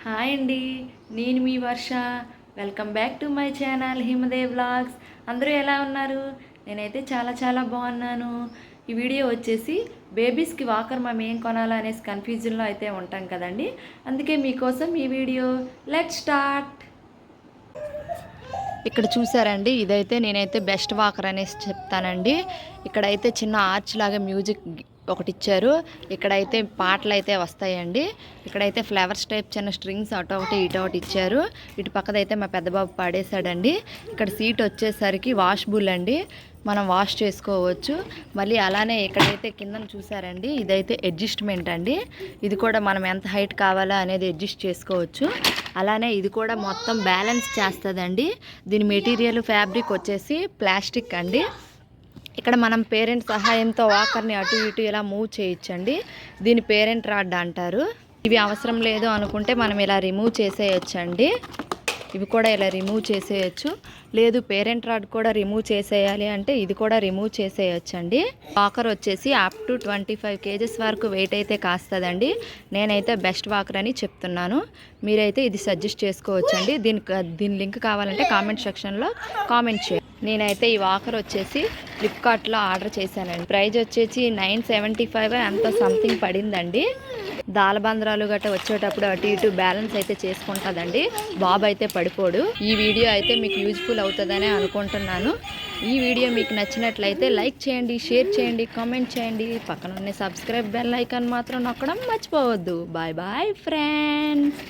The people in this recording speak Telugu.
హాయ్ అండి, నేను మీ Varsha. Welcome back to my channel Himadev vlogs. అందరూ ఎలా ఉన్నారు? నేనైతే చాలా బాగున్నాను. ఈ వీడియో వచ్చేసి బేబీస్కి వాకర్ మనం ఏం కొనాలా అనేసి కన్ఫ్యూజన్లో అయితే ఉంటాం కదండి. అందుకే మీకోసం ఈ వీడియో. Let's start. ఇక్కడ చూసారండి, ఇదైతే నేనైతే బెస్ట్ వాకర్ అనేసి చెప్తానండి. ఇక్కడైతే చిన్న ఆర్చ్ లాగా మ్యూజిక్ ఒకటి ఇచ్చారు. ఇక్కడైతే పాటలు అయితే వస్తాయండి. ఇక్కడైతే ఫ్లవర్స్ టైప్ చిన్న స్ట్రింగ్స్ అటు ఒకటి ఇటు ఒకటి ఇచ్చారు. ఇటు పక్కదైతే మా పెద్ద బాబు పాడేశాడండి. ఇక్కడ సీట్ వచ్చేసరికి వాషబుల్ అండి, మనం వాష్ చేసుకోవచ్చు. మళ్ళీ అలానే ఇక్కడైతే కింద చూసారండి, ఇదైతే అడ్జస్ట్మెంట్ అండి. ఇది కూడా మనం ఎంత హైట్ కావాలా అనేది అడ్జస్ట్ చేసుకోవచ్చు. అలానే ఇది కూడా మొత్తం బ్యాలెన్స్ చేస్తుందండి. దీని మెటీరియల్ ఫ్యాబ్రిక్ వచ్చేసి ప్లాస్టిక్ అండి. ఇక్కడ మనం పేరెంట్ సహాయంతో వాకర్ని అటు ఇటు ఇలా మూవ్ చేయొచ్చండి. దీని పేరెంట్ రాడ్ అంటారు. ఇవి అవసరం లేదు అనుకుంటే మనం ఇలా రిమూవ్ చేసేయచ్చండి. ఇవి కూడా ఇలా రిమూవ్ చేసేయచ్చు. లేదు పేరెంట్ రాడ్ కూడా రిమూవ్ చేసేయాలి అంటే ఇది కూడా రిమూవ్ చేసేయచ్చండి. వాకర్ వచ్చేసి అప్ టు 25 kgs వరకు వెయిట్ అయితే కాస్తుందండి. నేనైతే బెస్ట్ వాకర్ అని చెప్తున్నాను. మీరైతే ఇది సజెస్ట్ చేసుకోవచ్చండి. దీని లింక్ కావాలంటే కామెంట్ సెక్షన్లో కామెంట్ చేయండి. నేనైతే ఈ వాకర్ వచ్చేసి ఫ్లిప్కార్ట్లో ఆర్డర్ చేశానండి. ప్రైజ్ వచ్చేసి 975 అంత సంథింగ్ పడిందండి. దాలబంద్రాలు గట్రా వచ్చేటప్పుడు అటు ఇటు బ్యాలెన్స్ అయితే చేసుకుంటుందండి. బాబు అయితే పడిపోడు. ఈ వీడియో అయితే మీకు యూజ్ఫుల్ అవుతుందని అనుకుంటున్నాను. ఈ వీడియో మీకు నచ్చినట్లయితే లైక్ చేయండి, షేర్ చేయండి, కామెంట్ చేయండి. పక్కన ఉన్న సబ్స్క్రైబ్ బెల్ ఐకాన్ మాత్రం నొక్కడం మర్చిపోవద్దు. Bye bye friends.